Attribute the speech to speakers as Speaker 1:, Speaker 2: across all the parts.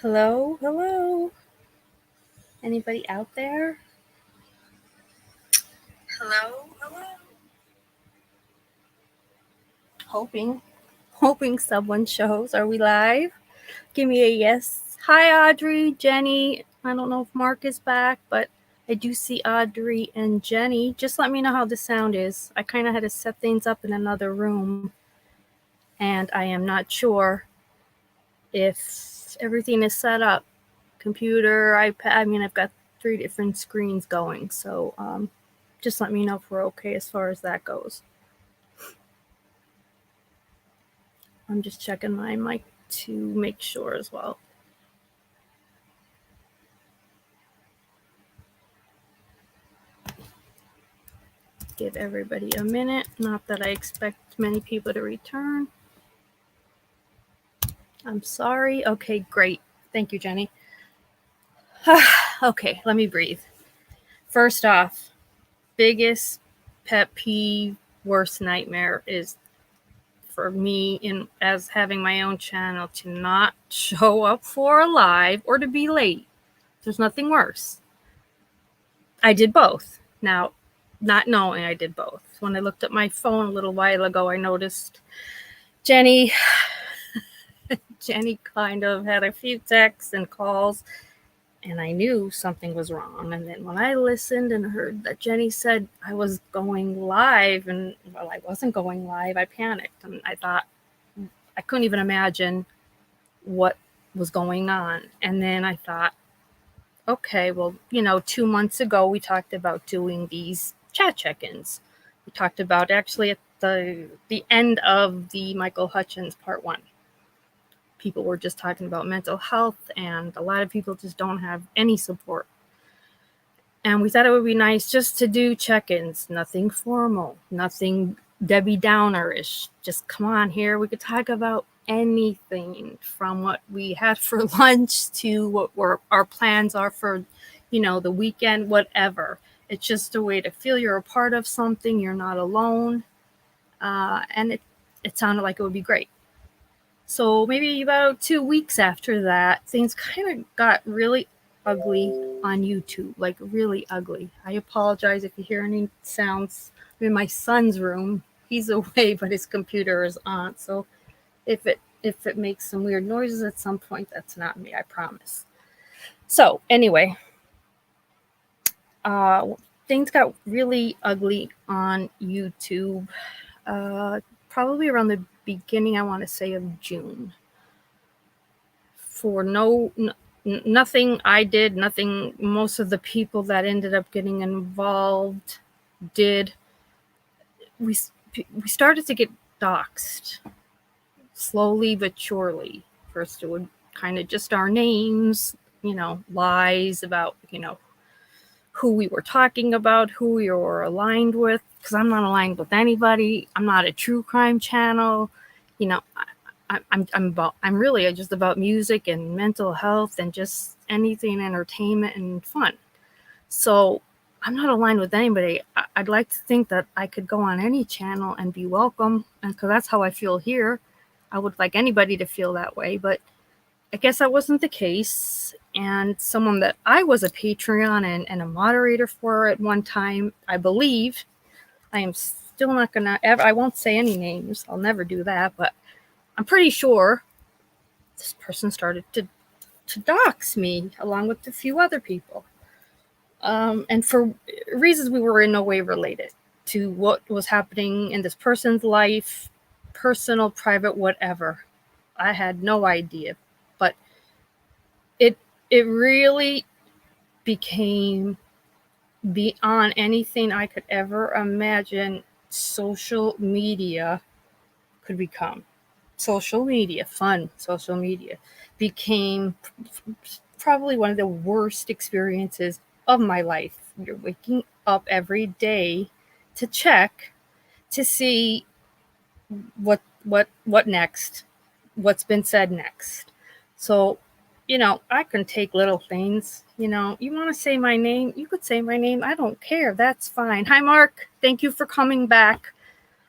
Speaker 1: Hello, hello. Anybody out there? Hello, hello. Hoping someone shows. Are we live? Give me a yes. Hi, Audrey, Jenny. I don't know if Mark is back, but I do see Audrey and Jenny. Just let me know how the sound is. I kind of had to set things up in another room, and I am not sure if everything is set up. Computer, iPad. I've got 3 different screens going, so just let me know if we're okay as far as that goes. I'm just checking my mic to make sure as well. Give everybody a minute. Not that I expect many people to return. I'm sorry. Okay, great. Thank you, Jenny. Okay, let me breathe. First off, biggest pet peeve, worst nightmare is for me as having my own channel to not show up for a live or to be late. There's nothing worse. I did both. Now, not knowing I did both. When I looked at my phone a little while ago, I noticed Jenny kind of had a few texts and calls, and I knew something was wrong. And then when I listened and heard that Jenny said I was going live, and well, I wasn't going live, I panicked. And I thought, I couldn't even imagine what was going on. And then I thought, okay, well, 2 months ago, we talked about doing these chat check-ins. We talked about actually at the end of the Michael Hutchins part 1. People were just talking about mental health, and a lot of people just don't have any support. And we thought it would be nice just to do check-ins, nothing formal, nothing Debbie Downer-ish. Just come on here. We could talk about anything from what we had for lunch to what our plans are for, the weekend, whatever. It's just a way to feel you're a part of something. You're not alone. And it sounded like it would be great. So maybe about 2 weeks after that, things kind of got really ugly on YouTube, like really ugly. I apologize if you hear any sounds. I'm in my son's room. He's away, but his computer is on. So if it makes some weird noises at some point, that's not me, I promise. So anyway, things got really ugly on YouTube, probably around the beginning, I want to say, of June. For nothing I did, nothing most of the people that ended up getting involved did. We started to get doxxed, slowly but surely. First it would kind of just our names, lies about, who we were talking about, who we were aligned with, because I'm not aligned with anybody. I'm not a true crime channel. I'm really just about music and mental health and just anything entertainment and fun. So I'm not aligned with anybody. I'd like to think that I could go on any channel and be welcome, and because that's how I feel here. I would like anybody to feel that way, but I guess that wasn't the case. And someone that I was a Patreon and a moderator for at one time, I believe, I am still not gonna ever, I won't say any names, I'll never do that, but I'm pretty sure this person started to dox me along with a few other people. And for reasons we were in no way related to what was happening in this person's life, personal, private, whatever. I had no idea, but it really became beyond anything I could ever imagine social media could become. Social media, fun social media, became probably one of the worst experiences of my life. You're waking up every day to check to see what next, what's been said next. So, I can take little things. You want to say my name? You could say my name. I don't care. That's fine. Hi, Mark. Thank you for coming back.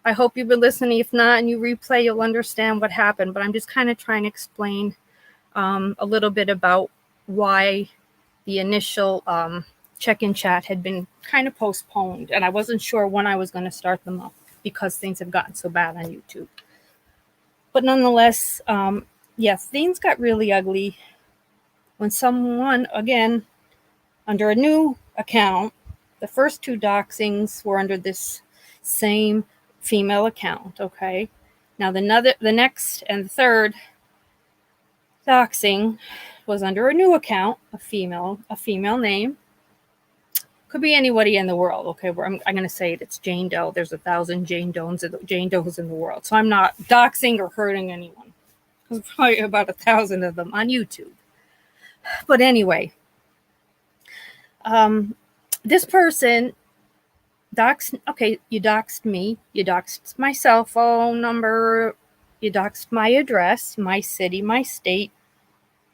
Speaker 1: I hope you've been listening. If not, and you replay, you'll understand what happened. But I'm just kind of trying to explain a little bit about why the initial check-in chat had been kind of postponed, and I wasn't sure when I was going to start them up because things have gotten so bad on YouTube. But nonetheless, things got really ugly when someone, again, under a new account, the first 2 doxings were under this same female account, okay? Now the next and the third doxing was under a new account, a female name. Could be anybody in the world, okay? I'm going to say it's Jane Doe. There's 1,000 Jane Does in the world. So I'm not doxing or hurting anyone. There's probably about 1,000 of them on YouTube. But anyway, this person you doxed me, you doxed my cell phone number, you doxed my address, my city, my state,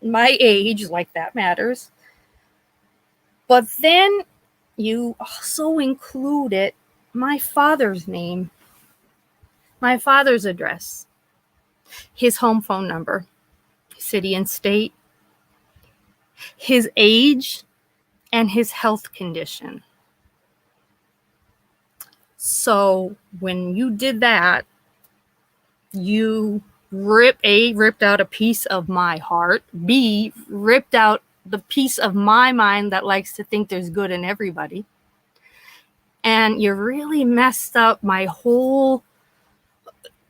Speaker 1: my age, like that matters. But then you also included my father's name, my father's address, his home phone number, city and state, his age, and his health condition. So when you did that, you ripped out a piece of my heart, B, ripped out the piece of my mind that likes to think there's good in everybody. And you really messed up my whole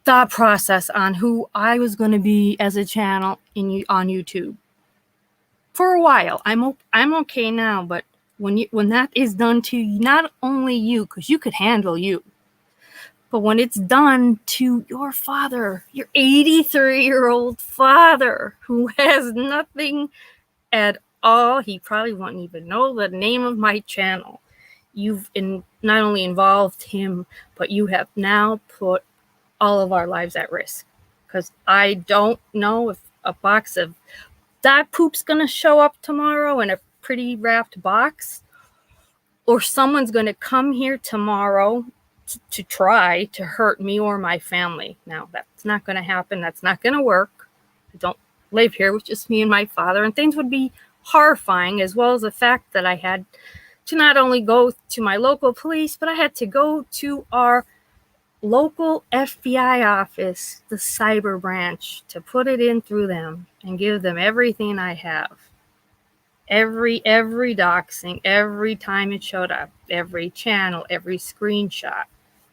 Speaker 1: thought process on who I was going to be as a channel on YouTube. For a while, I'm okay now, but when that is done to you, not only you, because you could handle you, but when it's done to your father, your 83-year-old father, who has nothing at all, he probably won't even know the name of my channel. You've not only involved him, but you have now put all of our lives at risk. Because I don't know if a box of dog poop's going to show up tomorrow in a pretty wrapped box, or someone's going to come here tomorrow to try to hurt me or my family. Now, that's not going to happen. That's not going to work. I don't live here with just me and my father, and things would be horrifying, as well as the fact that I had to not only go to my local police, but I had to go to our local FBI office, the cyber branch, to put it in through them and give them everything I have. Every doxing, every time it showed up, every channel, every screenshot.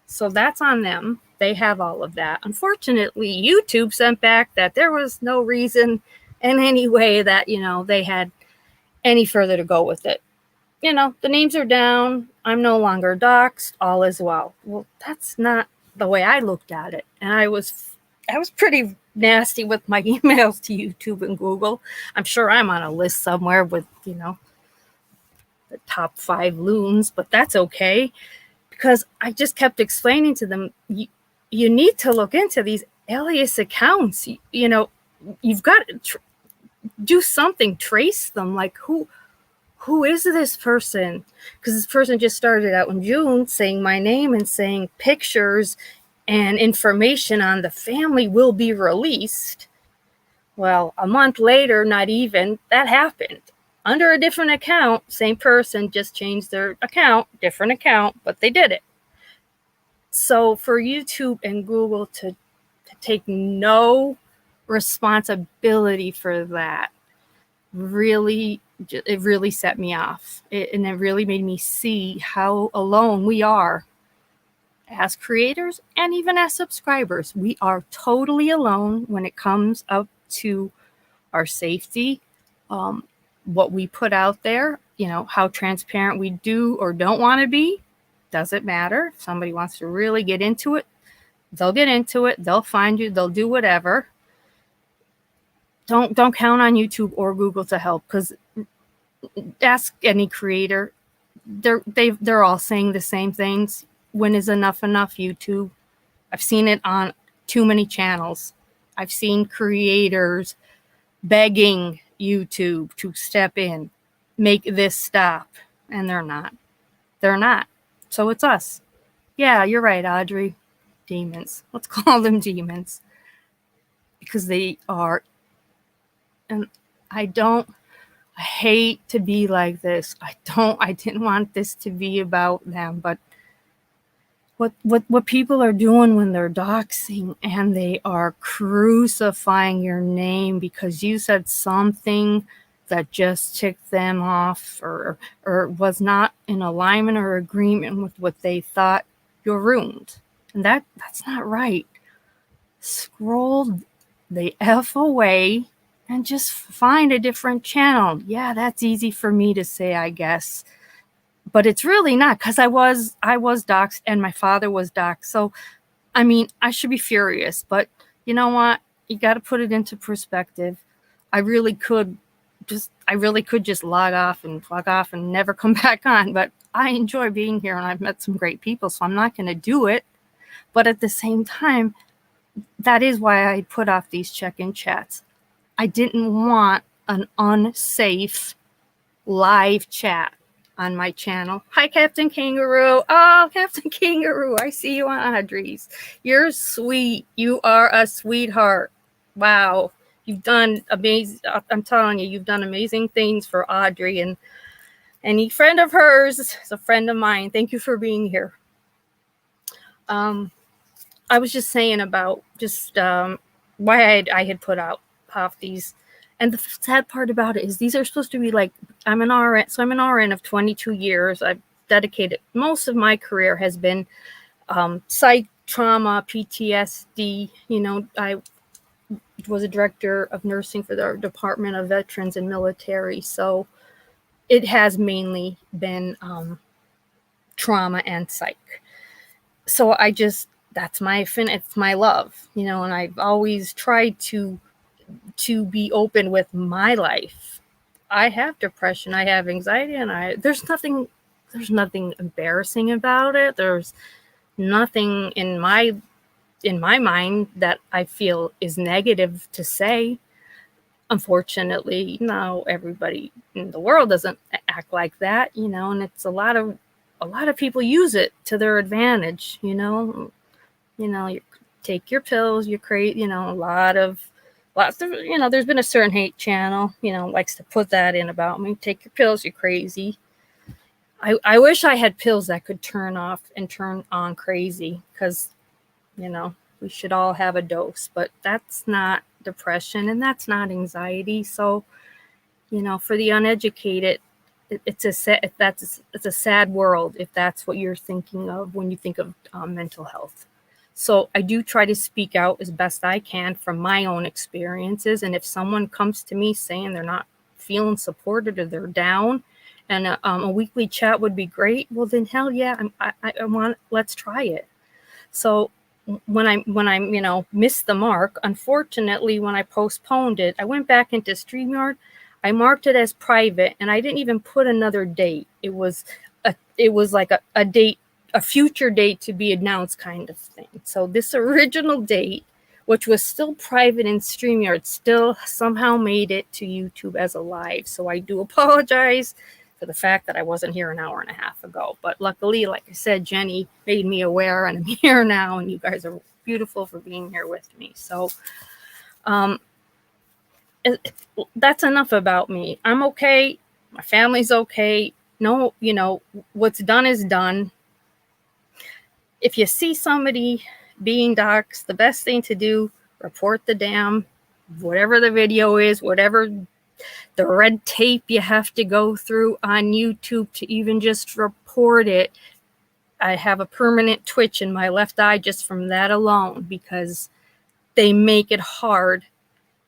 Speaker 1: So that's on them. They have all of that. Unfortunately, YouTube sent back that there was no reason in any way that, they had any further to go with it. The names are down. I'm no longer doxed. All is well. Well, that's not the way I looked at it. And I was pretty nasty with my emails to YouTube and Google. I'm sure I'm on a list somewhere with, the top 5 loons, but that's okay, because I just kept explaining to them, you need to look into these alias accounts. You've got to do something, trace them. Like, who is this person? Because this person just started out in June saying my name and saying pictures and information on the family will be released. Well, a month later, not even, that happened. Under a different account, same person just changed their account, different account, but they did it. So for YouTube and Google to take no responsibility for that, it really set me off. And it really made me see how alone we are as creators and even as subscribers. We are totally alone when it comes up to our safety, what we put out there, how transparent we do or don't want to be. Doesn't matter. If somebody wants to really get into it, they'll get into it. They'll find you. They'll do whatever. Don't count on YouTube or Google to help, because ask any creator. They're all saying the same things. When is enough YouTube? I've seen it on too many channels. I've seen creators begging YouTube to step in, make this stop, and they're not. So it's us. Yeah, you're right, Audrey. Demons. Let's call them demons, because they are And I hate to be like this. I didn't want this to be about them, but what people are doing when they're doxing and they are crucifying your name because you said something that just ticked them off or was not in alignment or agreement with what they thought, you're ruined. And that's not right. Scroll the F away and just find a different channel. Yeah, that's easy for me to say, I guess. But it's really not, because I was doxxed and my father was doxxed. So, I mean, I should be furious. But you know what? You got to put it into perspective. I really could just log off and never come back on. But I enjoy being here and I've met some great people. So I'm not going to do it. But at the same time, that is why I put off these check-in chats. I didn't want an unsafe live chat on my channel. Hi, Captain Kangaroo. Oh, Captain Kangaroo, I see you on Audrey's. You're sweet. You are a sweetheart. Wow. You've done amazing. I'm telling you, you've done amazing things for Audrey, and any friend of hers is a friend of mine. Thank you for being here. I was just saying about just why I had put out off these. And the sad part about it is these are supposed to be like, I'm an RN. So I'm an RN of 22 years. I've dedicated, most of my career has been psych, trauma, PTSD. You know, I was a director of nursing for the Department of Veterans and Military. So it has mainly been trauma and psych. So that's it's my love, you know, and I've always tried to be open with my life. I have depression, I have anxiety, and there's nothing embarrassing about it. There's nothing in my mind that I feel is negative to say. Unfortunately, everybody in the world doesn't act like that, you know, and it's a lot of people use it to their advantage, you know, you take your pills, you're crazy, you know, lots of, you know, there's been a certain hate channel, you know, likes to put that in about me. Take your pills, you're crazy. I wish I had pills that could turn off and turn on crazy, because, you know, we should all have a dose, but that's not depression and that's not anxiety. So, you know, for the uneducated, it's a sad world if that's what you're thinking of when you think of mental health. So I do try to speak out as best I can from my own experiences. And if someone comes to me saying they're not feeling supported or they're down, and a weekly chat would be great, well then hell yeah, let's try it. So when I you know, missed the mark, unfortunately, when I postponed it, I went back into StreamYard. I marked it as private, and I didn't even put another date. It was like a date, a future date to be announced kind of thing. So this original date, which was still private in StreamYard, still somehow made it to YouTube as a live. So I do apologize for the fact that I wasn't here an hour and a half ago. But luckily, like I said, Jenny made me aware, and I'm here now, and you guys are beautiful for being here with me. So that's enough about me. I'm okay. My family's okay. No, you know, what's done is done. If you see somebody being doxxed, the best thing to do, report the damn, whatever the video is, whatever the red tape you have to go through on YouTube to even just report it. I have a permanent twitch in my left eye just from that alone, because they make it hard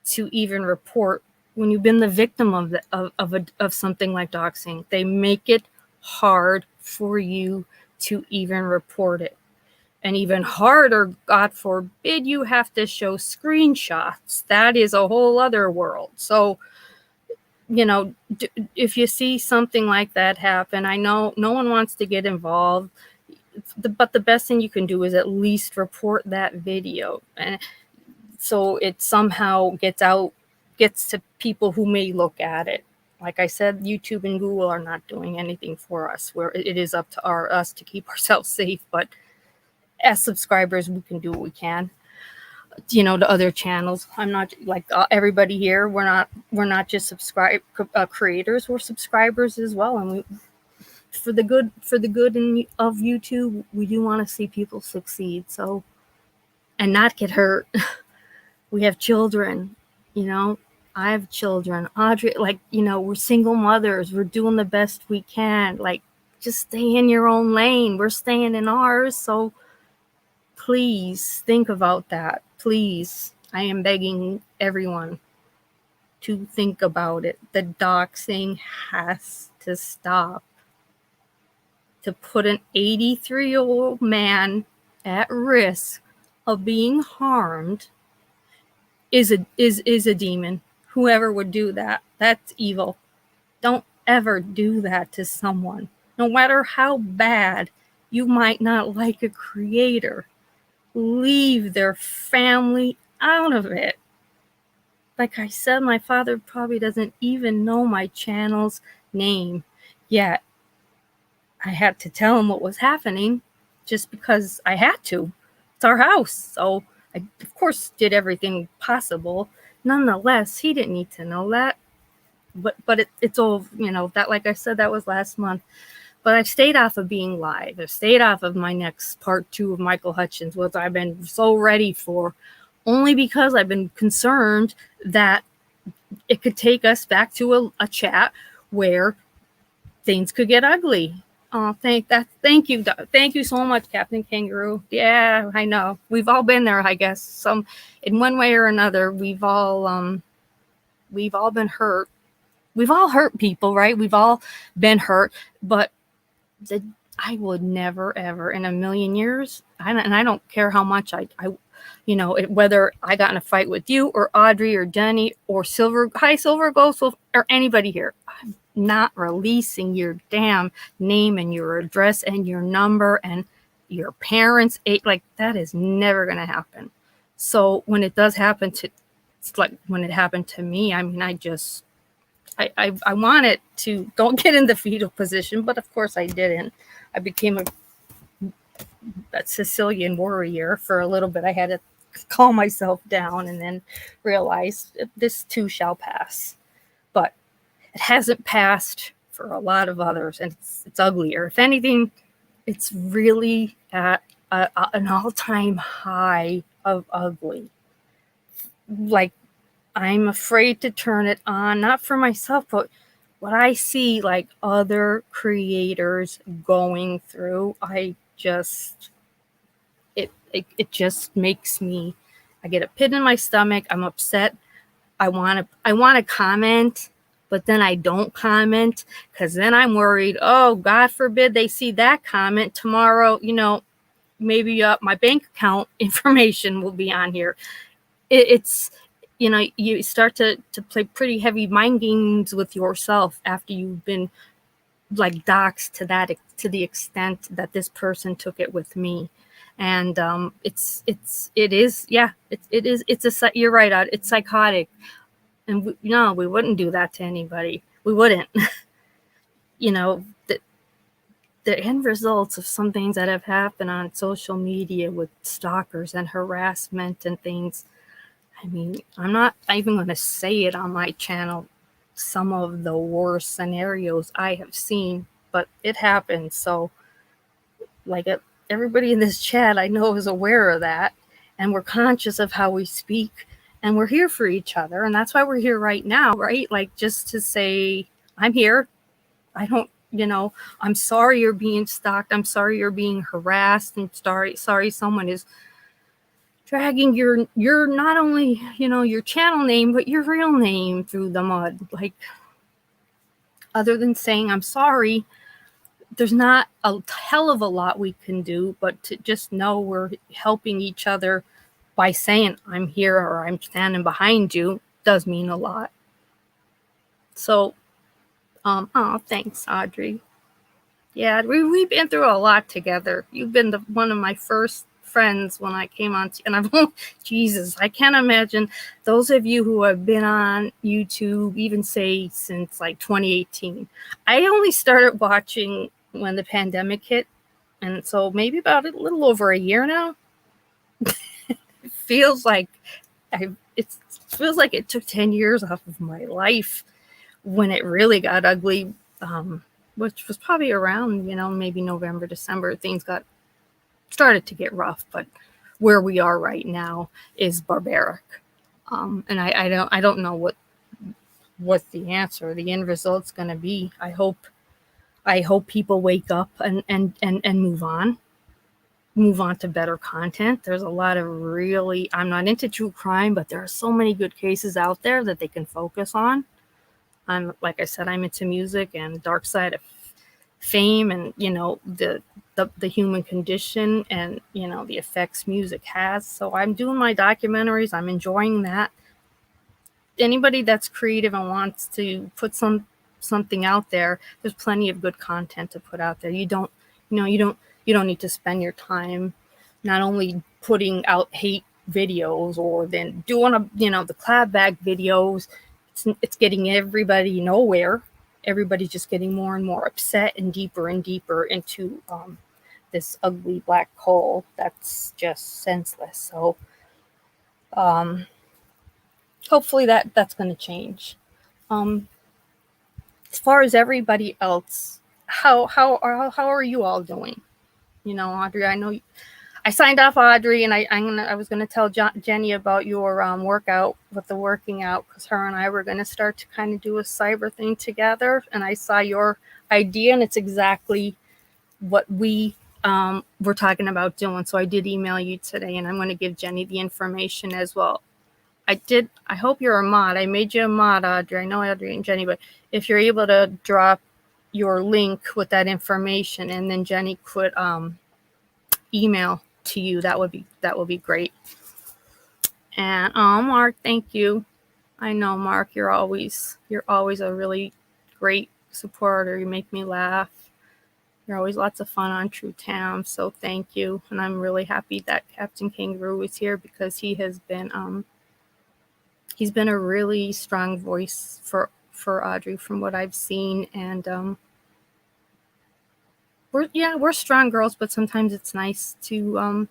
Speaker 1: to even report when you've been the victim of something like doxing. They make it hard for you to even report it. And even harder, God forbid, you have to show screenshots. That is a whole other world. So, you know, if you see something like that happen, I know no one wants to get involved, but the best thing you can do is at least report that video. And so it somehow gets to people who may look at it. Like I said, YouTube and Google are not doing anything for us, where it is up to us to keep ourselves safe. But as subscribers, we can do what we can. to other channels. I'm not like everybody here. We're not just creators. We're subscribers as well, and for the good of YouTube, we do want to see people succeed. So, and not get hurt. We have children, I have children. Audrey, we're single mothers. We're doing the best we can. Just stay in your own lane. We're staying in ours. So please think about that. Please. I am begging everyone to think about it. The doxing has to stop. To put an 83-year-old man at risk of being harmed is a demon. Whoever would do that, that's evil. Don't ever do that to someone. No matter how bad you might not like a creator, leave their family out of it. Like I said, my father probably doesn't even know my channel's name yet. I had to tell him what was happening just because I had to. It's our house. So I, of course, did everything possible. Nonetheless, he didn't need to know that. But it's all, that, like I said, that was last month. But I've stayed off of being live. I've stayed off of my next part 2 of Michael Hutchins, which I've been so ready for, only because I've been concerned that it could take us back to a chat where things could get ugly. Oh, thank you so much, Captain Kangaroo. Yeah, I know. We've all been there, I guess. In one way or another, we've all been hurt. We've all hurt people, right? We've all been hurt, but I would never, ever in a million years, and I don't care how much whether I got in a fight with you or Audrey or Jenny or Silver, Ghost, or anybody here, I'm not releasing your damn name and your address and your number and your parents. That is never going to happen. So when it does happen it's like when it happened to me, I mean, I wanted to don't get in the fetal position, but of course I didn't. I became a Sicilian warrior for a little bit. I had to calm myself down and then realize this too shall pass. But it hasn't passed for a lot of others, and it's uglier. If anything, it's really at an all-time high of ugly. I'm afraid to turn it on, not for myself, but what I see other creators going through, it just makes me, I get a pit in my stomach. I'm upset. I want to comment, but then I don't comment because then I'm worried, oh, God forbid they see that comment tomorrow, maybe my bank account information will be on here. It's you start to play pretty heavy mind games with yourself after you've been doxed to the extent that this person took it with me. And you're right, it's psychotic. And we wouldn't do that to anybody. We wouldn't. The end results of some things that have happened on social media with stalkers and harassment and things, I mean, I'm not even going to say it on my channel, some of the worst scenarios I have seen, but it happens. So, everybody in this chat I know is aware of that, and we're conscious of how we speak, and we're here for each other, and that's why we're here right now, right? Just to say, I'm here. I don't, I'm sorry you're being stalked. I'm sorry you're being harassed. I'm sorry someone is dragging your not only your channel name but your real name through the mud. Other than saying I'm sorry, there's not a hell of a lot we can do, but to just know we're helping each other by saying I'm here or I'm standing behind you does mean a lot. So thanks, Audrey. Yeah, we've been through a lot together. You've been one of my first friends when I came on, and Jesus, I can't imagine those of you who have been on YouTube, even say since 2018. I only started watching when the pandemic hit, and so maybe about a little over a year now. feels like it feels like it took 10 years off of my life when it really got ugly, which was probably around, maybe November, December. Things started to get rough, but where we are right now is barbaric. And I don't know what the answer, the end result's going to be. I hope people wake up and move on to better content. There's a lot of I'm not into true crime, but there are so many good cases out there that they can focus on. Like I said, I'm into music and dark side of fame, and the human condition, and the effects music has. So I'm doing my documentaries. I'm enjoying that. Anybody that's creative and wants to put something out there, there's plenty of good content to put out there. You don't need to spend your time not only putting out hate videos or then doing the clap bag videos. It's getting everybody nowhere. Everybody's just getting more and more upset and deeper into this ugly black hole that's just senseless. So hopefully that's going to change. As far as everybody else, how are you all doing? Audrey, I know I signed off Audrey, and I was gonna tell Jenny about your workout with the working out, because her and I were gonna start to kind of do a cyber thing together, and I saw your idea, and it's exactly what we were talking about doing. So I did email you today, and I'm going to give Jenny the information as well. I hope you're a mod. I made you a mod, Audrey. I know Audrey and Jenny, but if you're able to drop your link with that information, and then Jenny could email to you, that would be great. And Mark, thank you. I know, Mark, you're always a really great supporter. You make me laugh. You're always lots of fun on True Tam, so thank you. And I'm really happy that Captain Kangaroo is here, because he's been a really strong voice for Audrey from what I've seen. And we're strong girls, but sometimes it's nice to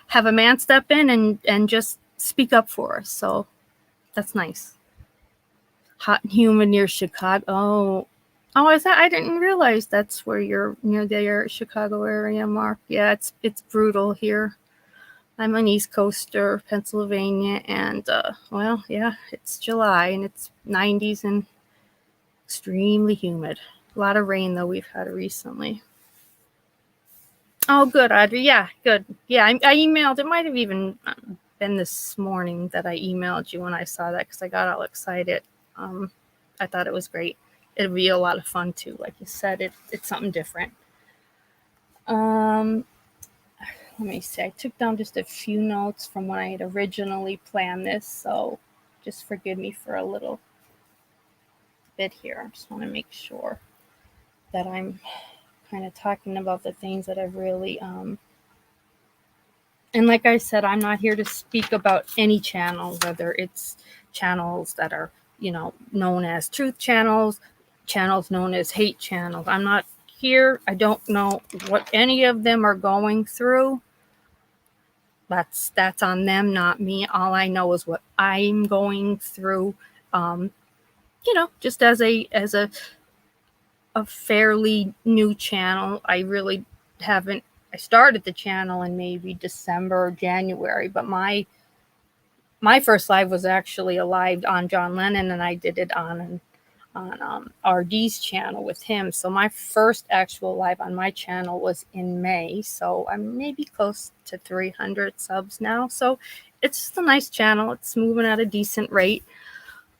Speaker 1: have a man step in and just speak up for us. So that's nice. Hot and humid near Chicago. Oh, is that? I didn't realize that's where you're near the Chicago area, Mark. Yeah, it's brutal here. I'm an East Coaster, Pennsylvania, and it's July and it's 90s and extremely humid. A lot of rain though we've had recently. Oh, good, Audrey. Yeah, good. Yeah, I emailed. It might have even been this morning that I emailed you when I saw that, because I got all excited. I thought it was great. It'd be a lot of fun too. Like you said, it's something different. Let me see. I took down just a few notes from when I had originally planned this, so just forgive me for a little bit here. I just want to make sure that I'm kind of talking about the things that I've really and like I said, I'm not here to speak about any channel, whether it's channels that are known as truth channels known as hate channels. I'm not here. I don't know what any of them are going through. That's on them, not me. All I know is what I'm going through. Just as a fairly new channel. I really haven't. I started the channel in maybe December or January, but my first live was actually a live on John Lennon, and I did it on RD's channel with him. So my first actual live on my channel was in May. So I'm maybe close to 300 subs now. So it's just a nice channel. It's moving at a decent rate.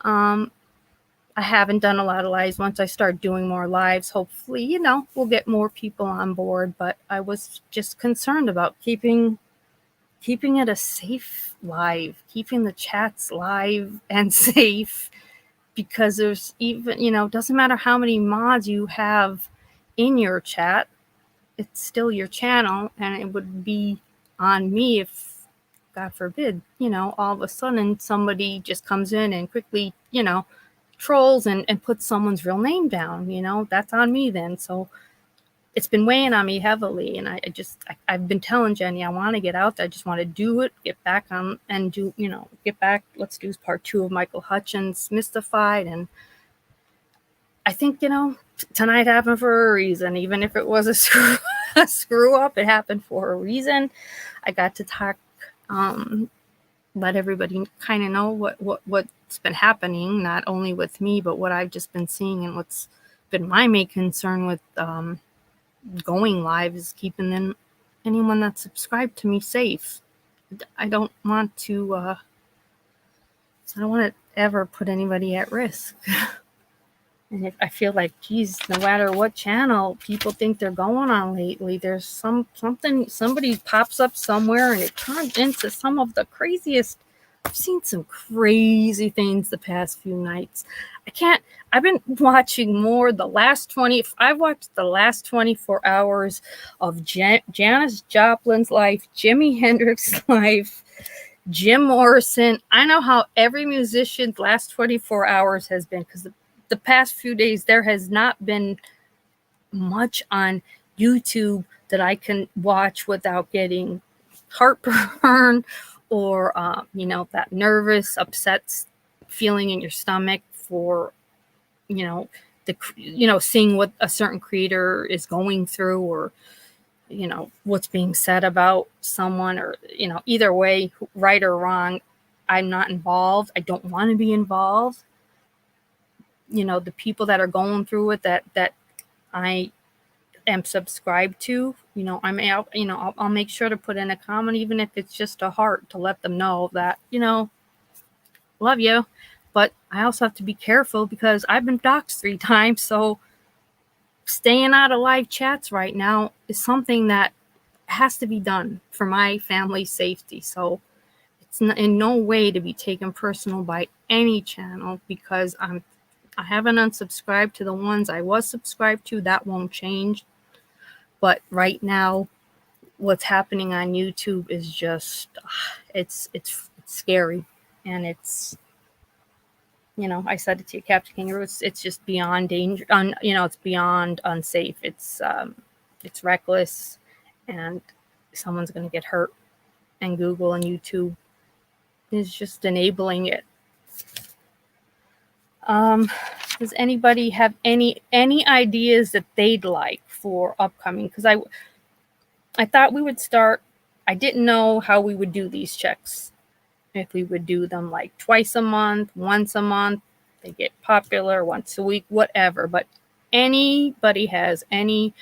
Speaker 1: I haven't done a lot of lives. Once I start doing more lives, hopefully, we'll get more people on board. But I was just concerned about keeping it a safe live, keeping the chats live and safe. Because there's even, doesn't matter how many mods you have in your chat, it's still your channel, and it would be on me if, God forbid, all of a sudden somebody just comes in and quickly, trolls and puts someone's real name down, that's on me then. So it's been weighing on me heavily. And I've been telling Jenny, I want to get out there. I just want to do it, get back on and do, get back. Let's do part 2 of Michael Hutchins' Mystified. And I think, tonight happened for a reason. Even if it was a screw up, it happened for a reason. I got to talk, let everybody kind of know what's been happening, not only with me, but what I've just been seeing. And what's been my main concern with going live is keeping anyone that's subscribed to me safe. I don't want to ever put anybody at risk. And I feel like, geez, no matter what channel people think they're going on lately, there's somebody pops up somewhere and it turns into some of the craziest. I've seen some crazy things the past few nights. I've been watching I've watched the last 24 hours of Janis Joplin's life, Jimi Hendrix's life, Jim Morrison. I know how every musician's last 24 hours has been, because the past few days there has not been much on YouTube that I can watch without getting heartburn or that nervous, upset feeling in your stomach for seeing what a certain creator is going through, or what's being said about someone, or either way, right or wrong. I'm not involved. I don't want to be involved. The people that are going through it that I am subscribed to, I'm out, I'll make sure to put in a comment, even if it's just a heart, to let them know that, love you. But I also have to be careful, because I've been doxxed 3 times. So staying out of live chats right now is something that has to be done for my family's safety. So it's in no way to be taken personal by any channel, because I haven't unsubscribed to the ones I was subscribed to. That won't change. But right now, what's happening on YouTube is just, it's scary. And it's, I said it to you, Captain Kangaroo, it's just beyond danger. It's beyond unsafe. It's reckless, and someone's going to get hurt. And Google and YouTube is just enabling it. Does anybody have any ideas that they'd like for upcoming? Because I thought we would start. I didn't know how we would do these checks. If we would do them like twice a month, once a month, they get popular, once a week, whatever. But anybody has any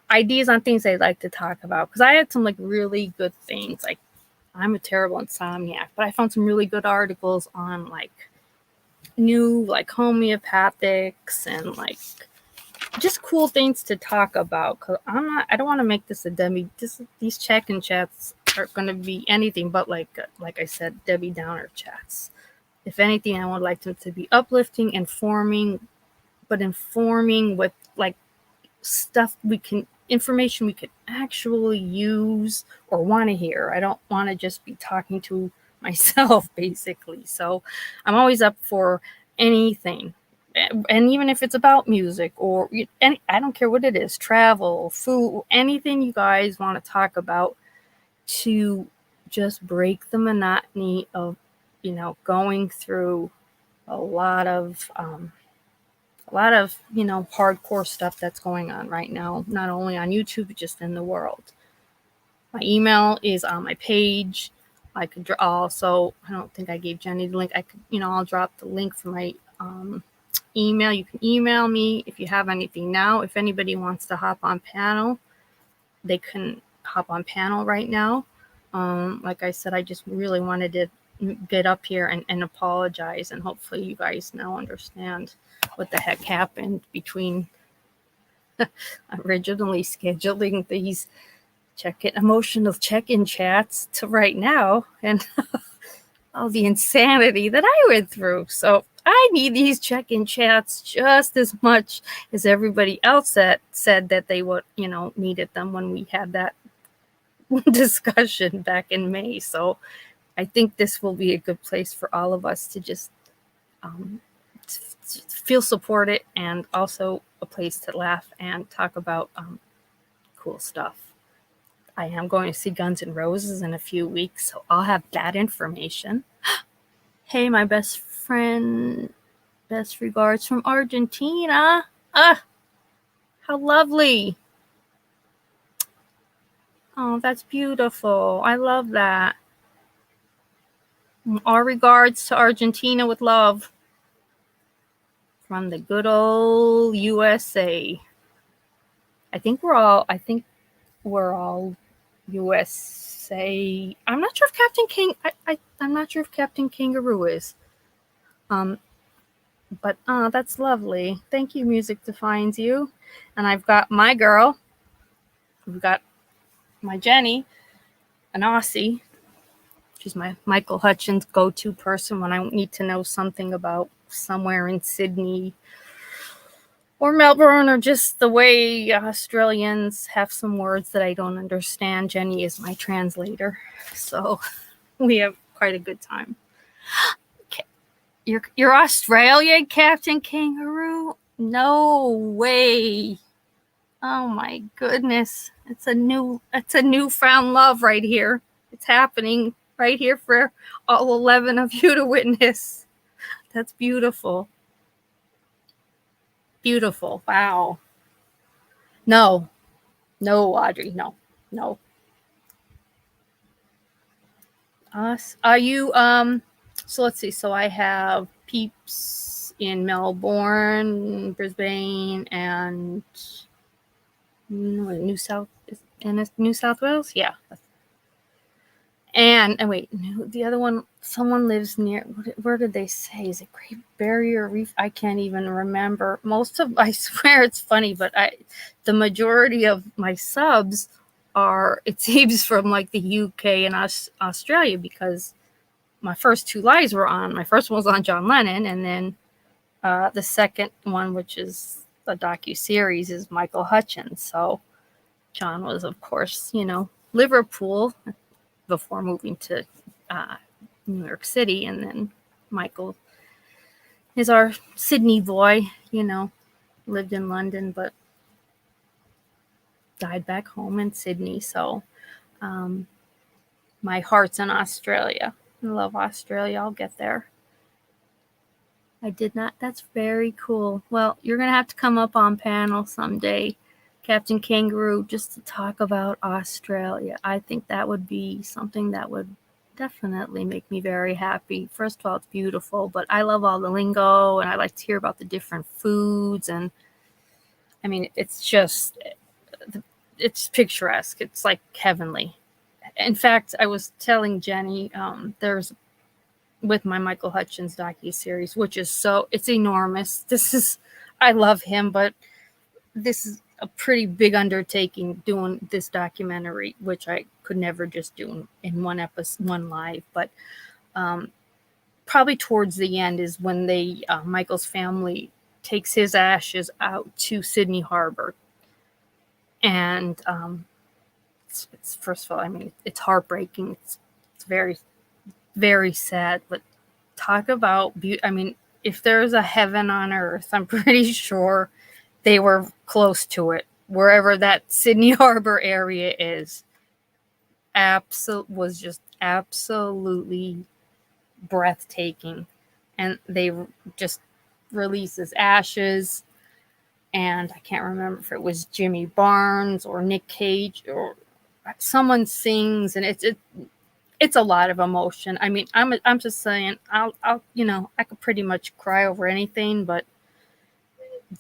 Speaker 1: ideas on things they'd like to talk about? Because I had some like really good things. Like, I'm a terrible insomniac, but I found some really good articles on like new like homeopathics and like just cool things to talk about. Because I don't want to make this a Debbie. These check-in chats are going to be anything but like I said, Debbie Downer chats. If anything, I would like them to be uplifting, informing, but informing with like stuff information we can actually use or want to hear. I don't want to just be talking to myself, basically. So I'm always up for anything. And even if it's about music or I don't care what it is, travel, food, anything you guys want to talk about, to just break the monotony of, going through a lot of hardcore stuff that's going on right now, not only on YouTube, but just in the world. My email is on my page. I could also, I don't think I gave Jenny the link. I could, I'll drop the link for my email. You can email me if you have anything now. If anybody wants to hop on panel, they can hop on panel right now. Like I said, I just really wanted to get up here and apologize, and hopefully you guys now understand what the heck happened between originally scheduling these emotional check-in chats to right now, and all the insanity that I went through. So I need these check-in chats just as much as everybody else that said that they would, needed them when we had that discussion back in May. So I think this will be a good place for all of us to just feel supported, and also a place to laugh and talk about cool stuff. I am going to see Guns N' Roses in a few weeks, so I'll have that information. Hey, my best friend, best regards from Argentina. Ah, how lovely. Oh, that's beautiful. I love that. All regards to Argentina with love from the good old USA. I think we're all USA. I'm not sure if Captain King. I'm not sure if Captain Kangaroo is. But that's lovely. Thank you, Music Defines You. And I've got my girl. We've got my Jenny, an Aussie. She's my Michael Hutchins go-to person when I need to know something about somewhere in Sydney or Melbourne, or just the way Australians have some words that I don't understand. Jenny is my translator. So we have quite a good time. You're Australian, Captain Kangaroo? No way. Oh my goodness. It's a newfound love right here. It's happening right here for all 11 of you to witness. That's beautiful. Beautiful. Wow. No, Audrey. No. Us. Are you, so let's see. So I have peeps in Melbourne, Brisbane, and New South Wales. Yeah. And wait, the other one, someone lives near, where did they say? Is it Great Barrier Reef? I can't even remember. I swear it's funny, but the majority of my subs it seems from like the UK and Australia, because my first two lives were on. My first one was on John Lennon, and then the second one, which is a docu-series, is Michael Hutchins. So John was, of course, Liverpool before moving to New York City, and then Michael is our Sydney boy, lived in London but died back home in Sydney. So my heart's in Australia. I love Australia. I'll get there. I did not. That's very cool. Well, you're going to have to come up on panel someday, Captain Kangaroo, just to talk about Australia. I think that would be something that would definitely make me very happy. First of all, it's beautiful, but I love all the lingo, and I like to hear about the different foods. And I mean, it's picturesque. It's like heavenly. In fact, I was telling Jenny, there's, with my Michael Hutchins docu-series, which is it's enormous. I love him, but this is a pretty big undertaking doing this documentary, which I could never just do in one episode, one live. But probably towards the end is when Michael's family takes his ashes out to Sydney Harbor. And it's first of all, I mean, it's heartbreaking. It's very, very sad. But talk about beauty. I mean, if there's a heaven on earth, I'm pretty sure they were close to it, wherever that Sydney Harbor area is. Was just absolutely breathtaking. And they just released his ashes. And I can't remember if it was Jimmy Barnes or Nick Cage or someone sings, and it's a lot of emotion. I mean, I'm just saying, I'll I could pretty much cry over anything, but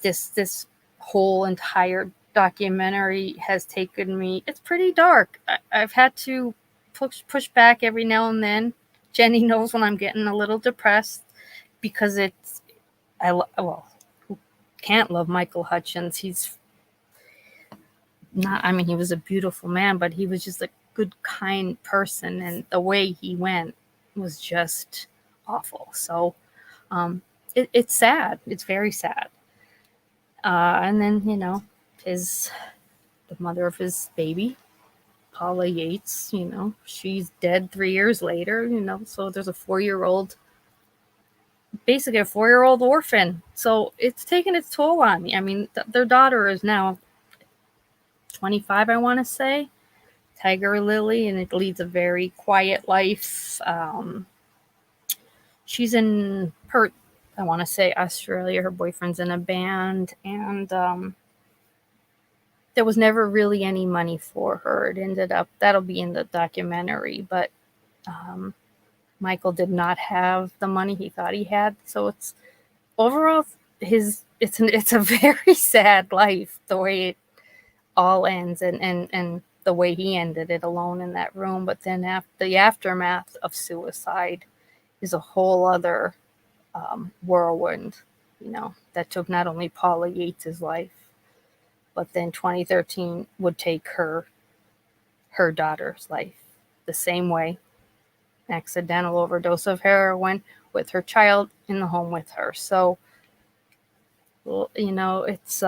Speaker 1: this whole entire documentary has taken me. It's pretty dark. I've had to push back every now and then. Jenny knows when I'm getting a little depressed, because who can't love Michael Hutchins? He's not. I mean, he was a beautiful man, but he was just a good, kind person, and the way he went was just awful. So it's sad. It's very sad. And then, the mother of his baby, Paula Yates, she's dead 3 years later, so there's a 4-year-old, basically a 4-year-old orphan. So it's taken its toll on me. I mean, their daughter is now 25, I want to say. Tiger Lily, and it leads a very quiet life. She's in Perth, I want to say Australia. Her boyfriend's in a band, and there was never really any money for her. It ended up, that'll be in the documentary, but Michael did not have the money he thought he had. So it's overall it's a very sad life, the way it all ends, and the way he ended it alone in that room. But then the aftermath of suicide is a whole other whirlwind, that took not only Paula Yates' life, but then 2013 would take her daughter's life the same way. Accidental overdose of heroin with her child in the home with her. So, it's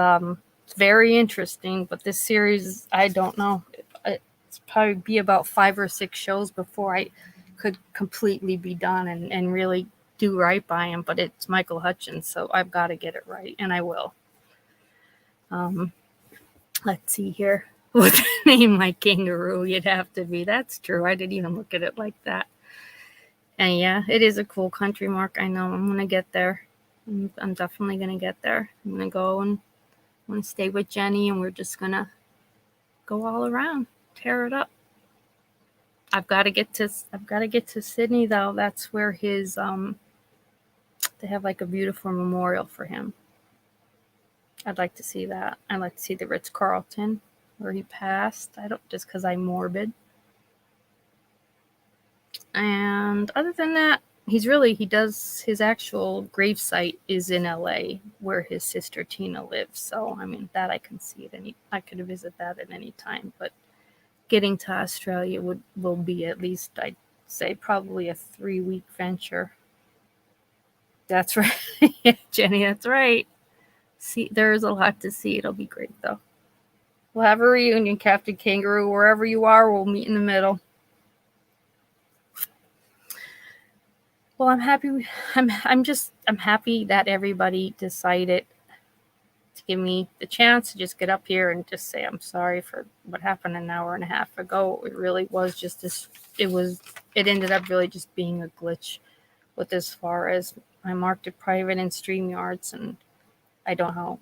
Speaker 1: very interesting. But this series, I don't know. It's probably be about 5 or 6 shows before I could completely be done and really do right by him. But it's Michael Hutchence, so I've got to get it right, and I will. Let's see here. What's the name? My kangaroo, you'd have to be. That's true. I didn't even look at it like that. And yeah, it is a cool country, Mark. I know. I'm going to get there. I'm definitely going to get there. I'm going to go and I'm going to stay with Jenny, and we're just going to go all around, tear it up. I've got to get to Sydney, though. That's where his they have like a beautiful memorial for him. I'd like to see that. I'd like to see the Ritz-Carlton where he passed. I don't, just because I'm morbid. And other than that, he does, his actual gravesite is in LA, where his sister Tina lives. So, I mean, that I can see I could visit that at any time. But getting to Australia will be at least, I'd say, probably a 3-week venture. That's right. Yeah, Jenny, that's right. See, there's a lot to see. It'll be great, though. We'll have a reunion, Captain Kangaroo. Wherever you are, we'll meet in the middle. Well, I'm happy. I'm happy that everybody decided to give me the chance to just get up here and just say I'm sorry for what happened an hour and a half ago. It really was just this. It ended up really just being a glitch with as far as I marked it private in StreamYards, and I don't know how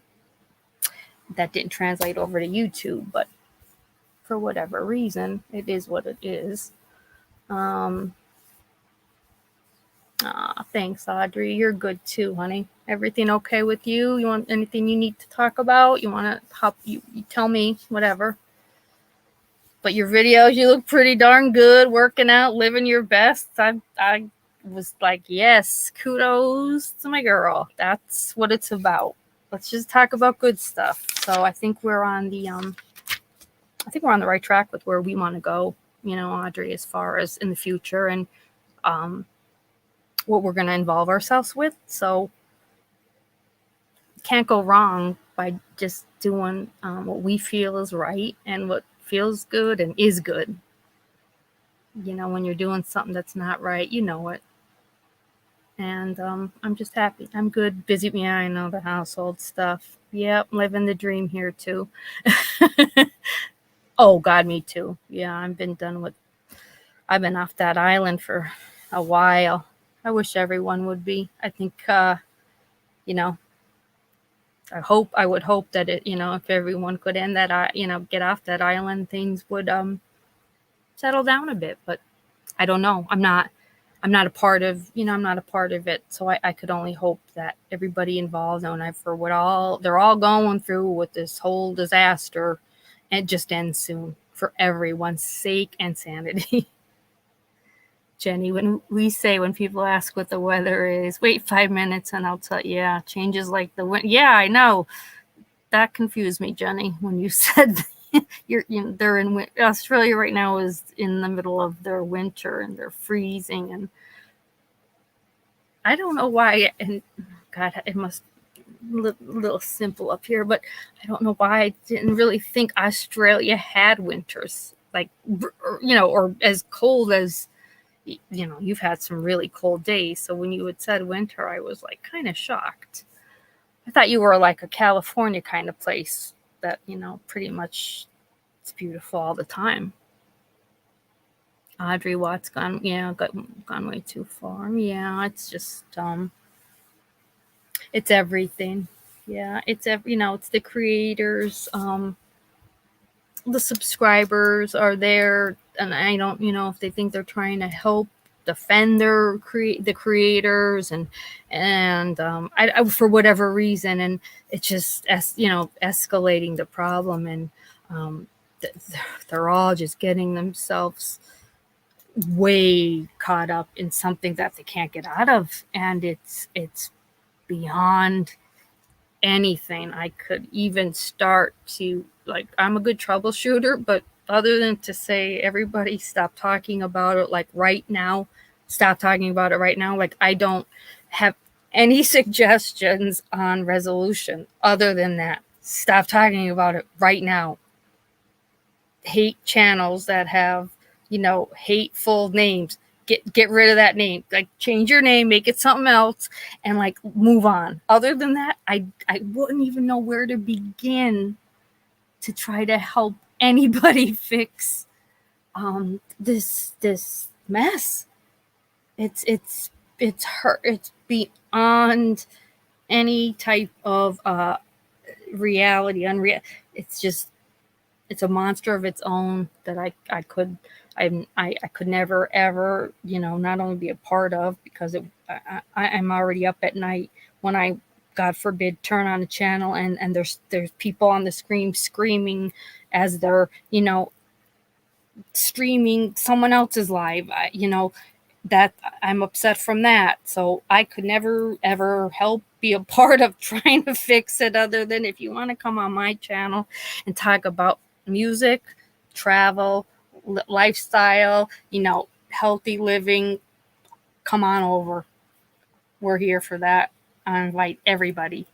Speaker 1: that didn't translate over to YouTube, but for whatever reason, it is what it is. Thanks, Audrey. You're good too, honey. Everything okay with you? You want anything you need to talk about? You want to hop? You tell me, whatever. But your videos, you look pretty darn good, working out, living your best. I was like, yes, kudos to my girl. That's what it's about. Let's just talk about good stuff. So I think we're on the right track with where we want to go, Audrey, as far as in the future and what we're going to involve ourselves with. So can't go wrong by just doing what we feel is right and what feels good and is good. When you're doing something that's not right, you know it. And I'm just happy. I'm good. Busy. Yeah, I know the household stuff. Yep, living the dream here too. Oh God, me too. Yeah, I've been off that island for a while. I wish everyone would be. I think, I would hope that it, if everyone could end that, get off that island, things would settle down a bit. But I don't know. I'm not a part of, I'm not a part of it. So I could only hope that everybody involved, for what they're all going through with this whole disaster, it just ends soon for everyone's sake and sanity. Jenny, when people ask what the weather is, wait 5 minutes and I'll tell you, yeah, changes like the wind. Yeah, I know. That confused me, Jenny, when you said they're in Australia right now is in the middle of their winter and they're freezing, and I don't know why. And God, it must be a little simple up here, but I don't know why I didn't really think Australia had winters, like, or as cold as, you've had some really cold days. So when you had said winter, I was like kind of shocked. I thought you were like a California kind of place that, pretty much It's beautiful all the time. Audrey Watts gone way too far. Yeah, it's just it's everything. Yeah, it's it's the creators, the subscribers are there, and I don't, if they think they're trying to help defend the creators, and I for whatever reason, and it's just escalating the problem, and they're all just getting themselves way caught up in something that they can't get out of, and it's beyond anything I could even start to, like, I'm a good troubleshooter, but other than to say everybody stop talking about it, like right now, stop talking about it right now, like I don't have any suggestions on resolution other than that. Stop talking about it right now. Hate channels that have, hateful names. Get rid of that name. Like, change your name, make it something else, and like move on. Other than that, I wouldn't even know where to begin to try to help anybody fix this mess. It's hurt. It's beyond any type of reality. It's just, it's a monster of its own that I could never ever, not only be a part of, because I'm already up at night when I, God forbid, turn on a channel and there's people on the screen screaming as they're, streaming someone else's live, that I'm upset from that. So I could never ever help be a part of trying to fix it, other than if you want to come on my channel and talk about music, travel, lifestyle, healthy living, come on over. We're here for that. I invite everybody.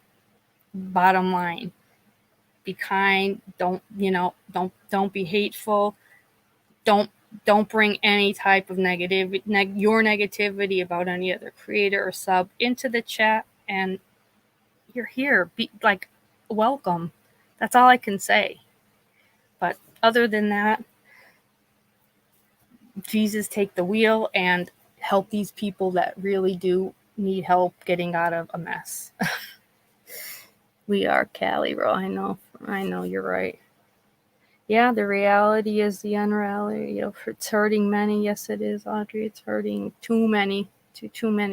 Speaker 1: Bottom line, be kind. Don't be hateful. Don't bring any type of your negativity about any other creator or sub into the chat. And you're here. Be like, welcome. That's all I can say. But other than that, Jesus, take the wheel and help these people that really do need help getting out of a mess. We are Callie, bro. I know you're right. Yeah, the reality is the unreality. It's hurting many. Yes, it is, Audrey. It's hurting too many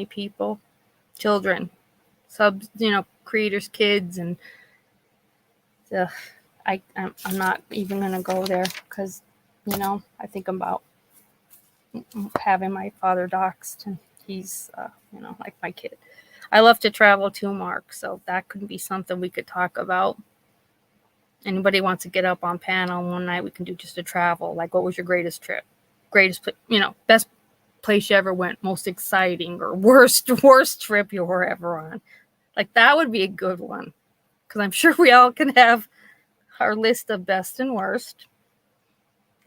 Speaker 1: people, children, subs, creators, kids, and I'm not even gonna go there, because I think about having my father doxxed, and he's like my kid. I love to travel too, Mark, so that could be something we could talk about. Anybody wants to get up on panel one night, we can do just a travel. Like, what was your greatest trip? Best place you ever went, most exciting, or worst trip you were ever on. Like, that would be a good one, because I'm sure we all can have our list of best and worst.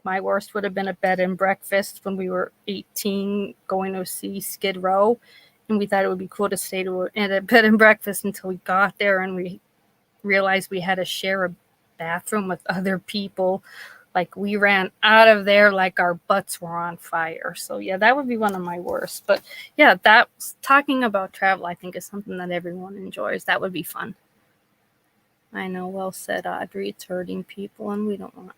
Speaker 1: My worst would have been a bed and breakfast when we were 18, going to see Skid Row, and we thought it would be cool to stay at a bed and breakfast until we got there and we realized we had to share a bathroom with other people. Like, we ran out of there like our butts were on fire. So yeah, that would be one of my worst. But yeah, talking about travel, I think, is something that everyone enjoys. That would be fun. I know, well said, Audrey. It's hurting people and we don't want.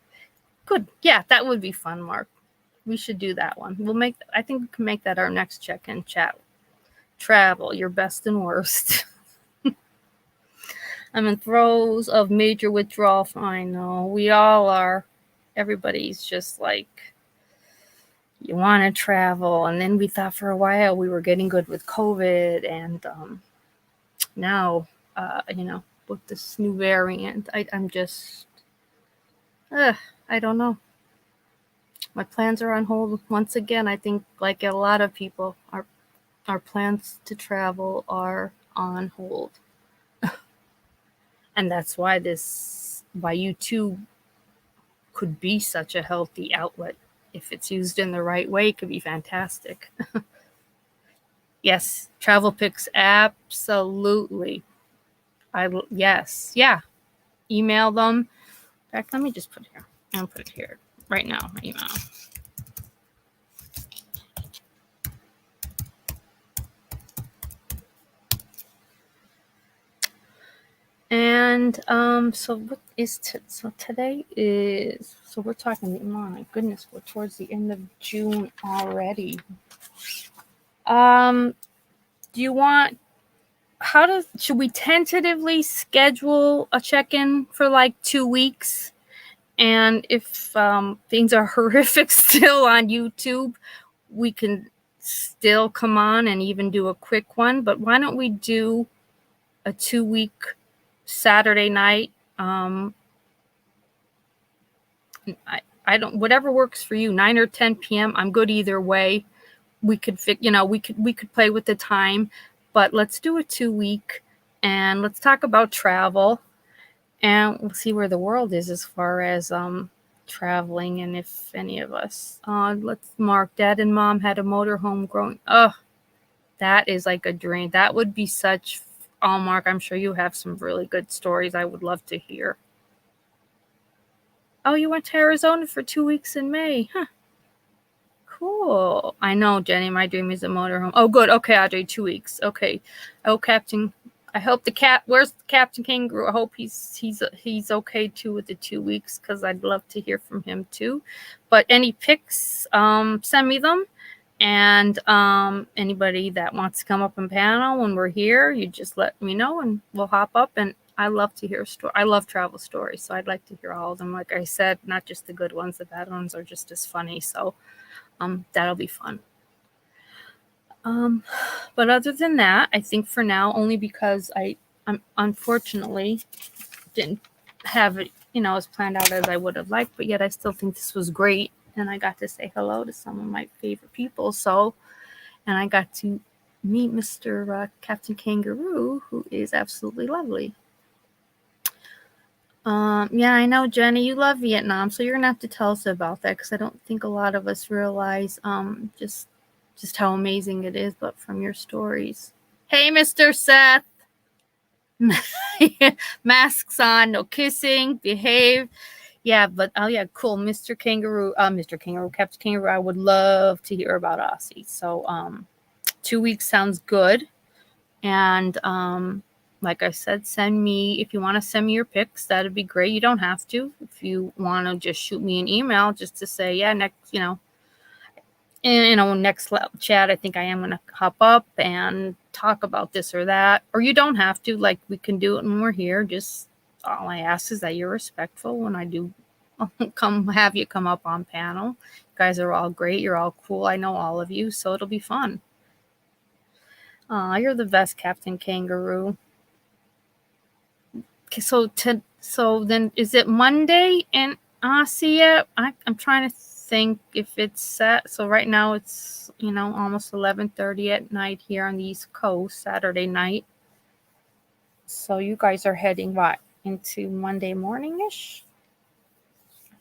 Speaker 1: Good. Yeah, that would be fun, Mark. We should do that one. I think we can make that our next check-in chat. Travel, your best and worst. I'm in throes of major withdrawal. I know, we all are. Everybody's just like, you want to travel. And then we thought for a while we were getting good with COVID. And now, with this new variant, I'm just, I don't know. My plans are on hold once again. I think, like a lot of people, our plans to travel are on hold. And that's why YouTube could be such a healthy outlet. If it's used in the right way, it could be fantastic. Yes, travel pics, absolutely. Yes, yeah. Email them. In fact, let me just put it here. I'll put it here right now, my email. And so what is so today is, so we're talking, oh my goodness, we're towards the end of June already. Do you want, should we tentatively schedule a check-in for like 2 weeks? And if things are horrific still on YouTube, we can still come on and even do a quick one. But why don't we do a 2-week Saturday night? I don't, whatever works for you, 9 or 10 p.m. I'm good either way. We could we could play with the time, but let's do a 2-week and let's talk about travel, and we'll see where the world is as far as traveling, and if any of us let's mark. Dad and Mom had a motorhome growing. Oh, that is like a dream. That would be such. Oh, Mark, I'm sure you have some really good stories I would love to hear. Oh, you went to Arizona for 2 weeks in May. Huh. Cool. I know, Jenny, my dream is a motorhome. Oh, good. Okay, Audrey, 2 weeks. Okay. Oh, Captain, I hope where's Captain Kangaroo? I hope he's okay too with the 2 weeks, because I'd love to hear from him too. But any pics, send me them. And anybody that wants to come up on panel when we're here, you just let me know and we'll hop up. And I love to hear a story. I love travel stories, so I'd like to hear all of them. Like I said, not just the good ones. The bad ones are just as funny. So that'll be fun. But other than that, I think for now, only because I'm unfortunately didn't have it, as planned out as I would have liked, but yet I still think this was great. And I got to say hello to some of my favorite people. So, and I got to meet Mr. Captain Kangaroo, who is absolutely lovely. Yeah, I know, Jenny, you love Vietnam, so you're gonna have to tell us about that, because I don't think a lot of us realize just how amazing it is, but from your stories. Hey, Mr. Seth. Masks on, no kissing, behave. Yeah, but oh yeah, cool. Mr. Kangaroo, Captain Kangaroo, I would love to hear about Aussie. So 2 weeks sounds good. And like I said, if you want to send me your pics, that'd be great. You don't have to. If you want to just shoot me an email just to say, yeah, next, next chat, I think I am going to hop up and talk about this or that. Or you don't have to, like, we can do it when we're here. Just all I ask is that you're respectful when I do have you come up on panel. You guys are all great. You're all cool. I know all of you, so it'll be fun. You're the best, Captain Kangaroo. Okay, so then is it Monday in Asia? I'm trying to think if it's set. So right now it's almost 11:30 at night here on the East Coast, Saturday night. So you guys are heading into Monday morning-ish?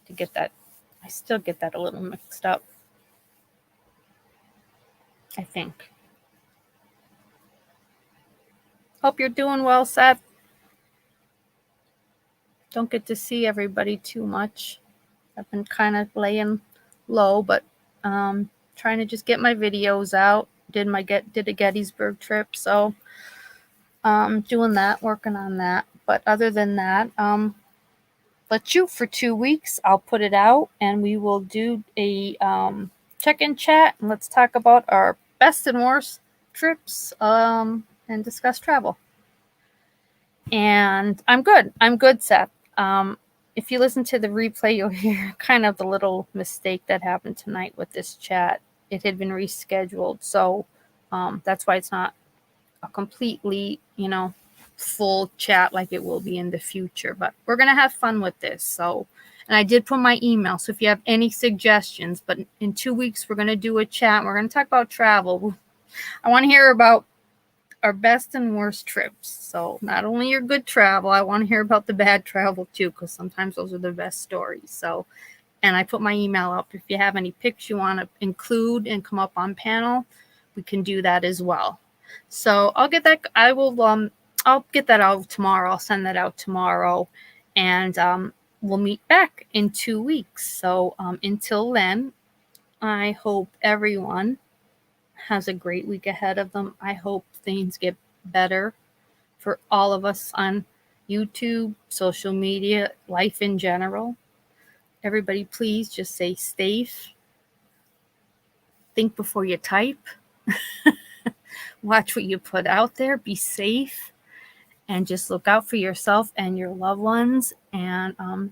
Speaker 1: To get that, I still get that a little mixed up, I think. Hope you're doing well, Seth. Don't get to see everybody too much. I've been kind of laying low, but trying to just get my videos out. Did a Gettysburg trip, so doing that, working on that. But other than that, let's shoot for 2 weeks. I'll put it out, and we will do a check-in chat, and let's talk about our best and worst trips and discuss travel. And I'm good, Seth. If you listen to the replay, you'll hear kind of the little mistake that happened tonight with this chat. It had been rescheduled, so that's why it's not a completely, full chat like it will be in the future. But we're gonna have fun with this. So, and I did put my email. So if you have any suggestions, but in 2 weeks we're gonna do a chat. We're gonna talk about travel. I want to hear about our best and worst trips. So not only your good travel, I want to hear about the bad travel too, because sometimes those are the best stories. So, and I put my email up. If you have any pics you want to include and come up on panel, we can do that as well. So I'll get that. I'll get that out tomorrow. I'll send that out tomorrow. And we'll meet back in 2 weeks. So until then, I hope everyone has a great week ahead of them. I hope things get better for all of us on YouTube, social media, life in general. Everybody, please just stay safe. Think before you type. Watch what you put out there. Be safe. And just look out for yourself and your loved ones. And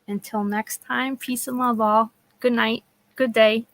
Speaker 1: until next time, peace and love all. Good night. Good day.